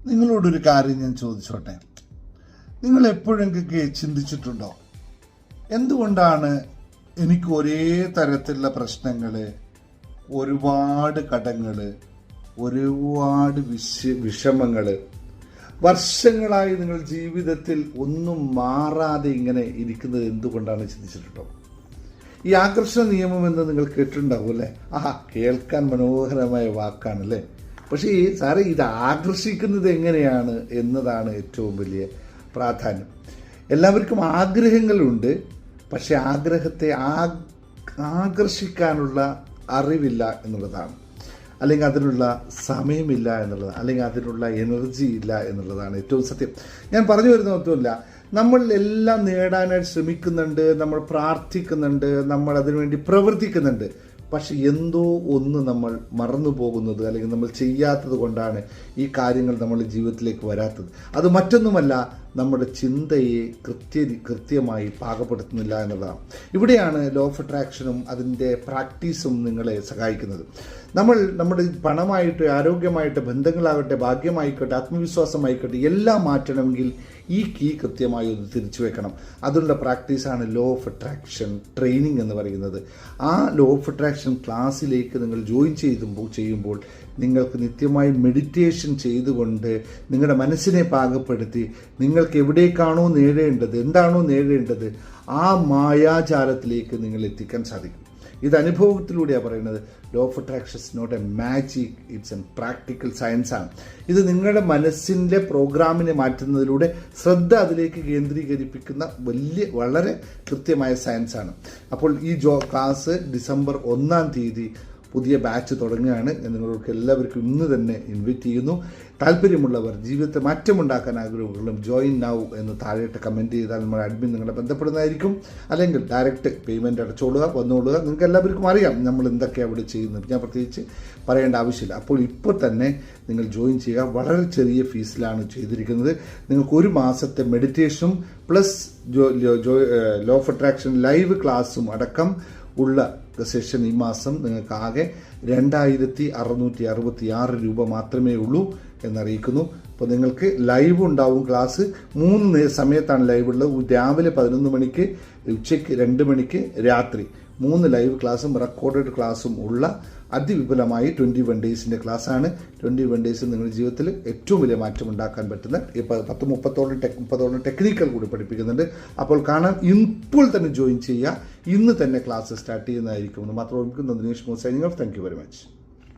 നിങ്ങളോടൊരു കാര്യം ഞാൻ ചോദിച്ചോട്ടെ. നിങ്ങൾ എപ്പോഴെങ്കിലും ചിന്തിച്ചിട്ടുണ്ടോ, എന്തുകൊണ്ടാണ് എനിക്ക് ഒരേ തരത്തിലുള്ള പ്രശ്നങ്ങൾ, ഒരുപാട് കടങ്ങൾ, ഒരുപാട് വിഷമങ്ങൾ വർഷങ്ങളായി നിങ്ങൾ ജീവിതത്തിൽ ഒന്നും മാറാതെ ഇങ്ങനെ ഇരിക്കുന്നത് എന്തുകൊണ്ടാണ് ചിന്തിച്ചിട്ടുണ്ടോ? ഈ ആകർഷണ നിയമം എന്ന് നിങ്ങൾ കേട്ടിട്ടുണ്ടാവും അല്ലേ? കേൾക്കാൻ മനോഹരമായ വാക്കാണല്ലേ. പക്ഷേ സാറേ, ഇത് ആകർഷിക്കുന്നത് എങ്ങനെയാണ് എന്നതാണ് ഏറ്റവും വലിയ പ്രാധാന്യം. എല്ലാവർക്കും ആഗ്രഹങ്ങളുണ്ട്, പക്ഷെ ആഗ്രഹത്തെ ആകർഷിക്കാനുള്ള അറിവില്ല എന്നുള്ളതാണ്, അല്ലെങ്കിൽ അതിനുള്ള സമയമില്ല എന്നുള്ളതാണ്, അല്ലെങ്കിൽ അതിനുള്ള എനർജി ഇല്ല എന്നുള്ളതാണ് ഏറ്റവും സത്യം. ഞാൻ പറഞ്ഞു വരുന്ന ഒന്നുമില്ല, നമ്മൾ എല്ലാം നേടാനായിട്ട് ശ്രമിക്കുന്നുണ്ട്, നമ്മൾ പ്രാർത്ഥിക്കുന്നുണ്ട്, നമ്മൾ അതിനുവേണ്ടി പ്രവർത്തിക്കുന്നുണ്ട്. പക്ഷെ എന്തോ ഒന്ന് നമ്മൾ മറന്നു പോകുന്നത്, അല്ലെങ്കിൽ നമ്മൾ ചെയ്യാത്തത് കൊണ്ടാണ് ഈ കാര്യങ്ങൾ നമ്മുടെ ജീവിതത്തിലേക്ക് വരാത്തത്. അത് മറ്റൊന്നുമല്ല, നമ്മുടെ ചിന്തയെ കൃത്യമായി പാകപ്പെടുത്തുന്നില്ല എന്നുള്ളതാണ്. ഇവിടെയാണ് ലോ ഓഫ് അട്രാക്ഷനും അതിൻ്റെ പ്രാക്ടീസും നിങ്ങളെ സഹായിക്കുന്നത്. നമ്മൾ നമ്മുടെ പണമായിട്ട്, ആരോഗ്യമായിട്ട്, ബന്ധങ്ങളാകട്ടെ, ഭാഗ്യമായിക്കോട്ടെ, ആത്മവിശ്വാസമായിക്കോട്ടെ, എല്ലാം മാറ്റണമെങ്കിൽ ഈ കീ കൃത്യമായി ഒന്ന് തിരിച്ചു വെക്കണം. അതിനുള്ള പ്രാക്ടീസാണ് ലോ ഓഫ് അട്രാക്ഷൻ ട്രെയിനിങ് എന്ന് പറയുന്നത്. ആ ലോ ഓഫ് അട്രാക്ഷൻ ക്ലാസ്സിലേക്ക് നിങ്ങൾ ജോയിൻ ചെയ്യുമ്പോൾ നിങ്ങൾക്ക് നിത്യമായി മെഡിറ്റേഷൻ ചെയ്തുകൊണ്ട് നിങ്ങളുടെ മനസ്സിനെ പാകപ്പെടുത്തി നിങ്ങൾക്ക് എവിടേക്കാണോ നേടേണ്ടത്, എന്താണോ നേടേണ്ടത്, ആ മായാജാലത്തിലേക്ക് നിങ്ങൾ എത്തിക്കാൻ സാധിക്കും. ഇത് അനുഭവത്തിലൂടെയാണ് പറയുന്നത്. Law of attraction is not a magic, it's a practical സയൻസാണ്. ഇത് നിങ്ങളുടെ മനസ്സിൻ്റെ പ്രോഗ്രാമിനെ മാറ്റുന്നതിലൂടെ ശ്രദ്ധ അതിലേക്ക് കേന്ദ്രീകരിപ്പിക്കുന്ന വളരെ കൃത്യമായ സയൻസാണ്. അപ്പോൾ ഈ ക്ലാസ് ഡിസംബർ 1-ാം തീയതി പുതിയ ബാച്ച് തുടങ്ങുകയാണ്. ഞാൻ നിങ്ങൾക്ക് എല്ലാവർക്കും ഇന്ന് തന്നെ ഇൻവൈറ്റ് ചെയ്യുന്നു. താല്പര്യമുള്ളവർ, ജീവിതത്തെ മാറ്റമുണ്ടാക്കാൻ ആഗ്രഹമുള്ളവരും ജോയിൻ നൗ എന്ന് താഴെയിട്ട് കമൻറ്റ് ചെയ്താൽ നമ്മുടെ അഡ്മിൻ നിങ്ങളെ ബന്ധപ്പെടുന്നതായിരിക്കും. അല്ലെങ്കിൽ ഡയറക്റ്റ് പേയ്മെൻറ്റ് അടച്ചോളുക, വന്നോളുക. നിങ്ങൾക്ക് എല്ലാവർക്കും അറിയാം നമ്മൾ എന്തൊക്കെയാണ് അവിടെ ചെയ്യുന്നത്, ഞാൻ പ്രത്യേകിച്ച് പറയേണ്ട ആവശ്യമില്ല. അപ്പോൾ ഇപ്പോൾ തന്നെ നിങ്ങൾ ജോയിൻ ചെയ്യുക. വളരെ ചെറിയ ഫീസിലാണ് ചെയ്തിരിക്കുന്നത്. നിങ്ങൾക്ക് ഒരു മാസത്തെ മെഡിറ്റേഷനും plus law of attraction live ക്ലാസ്സും അടക്കം ഉള്ള സെഷൻ ഈ മാസം നിങ്ങൾക്ക് ആകെ 2666 രൂപ മാത്രമേ ഉള്ളൂ എന്നറിയിക്കുന്നു. അപ്പോൾ നിങ്ങൾക്ക് ലൈവ് ഉണ്ടാവും. ക്ലാസ് 3 സമയത്താണ് ലൈവ് ഉള്ളത്. രാവിലെ 11 മണിക്ക്, ഉച്ചയ്ക്ക് 2 മണിക്ക്, രാത്രി 3 ലൈവ് ക്ലാസ്സും റെക്കോർഡഡ് ക്ലാസ്സും ഉള്ള അതിവിപുലമായി 21 ഡേയ്സിൻ്റെ ക്ലാസ്സാണ്. 21 ഡേയ്സ് നിങ്ങളുടെ ജീവിതത്തിൽ ഏറ്റവും വലിയ മാറ്റം ഉണ്ടാക്കാൻ പറ്റുന്ന 30-30 ടെക്നിക്കൽ കൂടി പഠിപ്പിക്കുന്നുണ്ട്. അപ്പോൾ കാണാൻ ഇപ്പോൾ തന്നെ ജോയിൻ ചെയ്യുക. ഇന്ന് തന്നെ ക്ലാസ് സ്റ്റാർട്ട് ചെയ്യുന്നതായിരിക്കും. മാത്രം ദിനേഷ് മോസ് signing off. Thank you very much.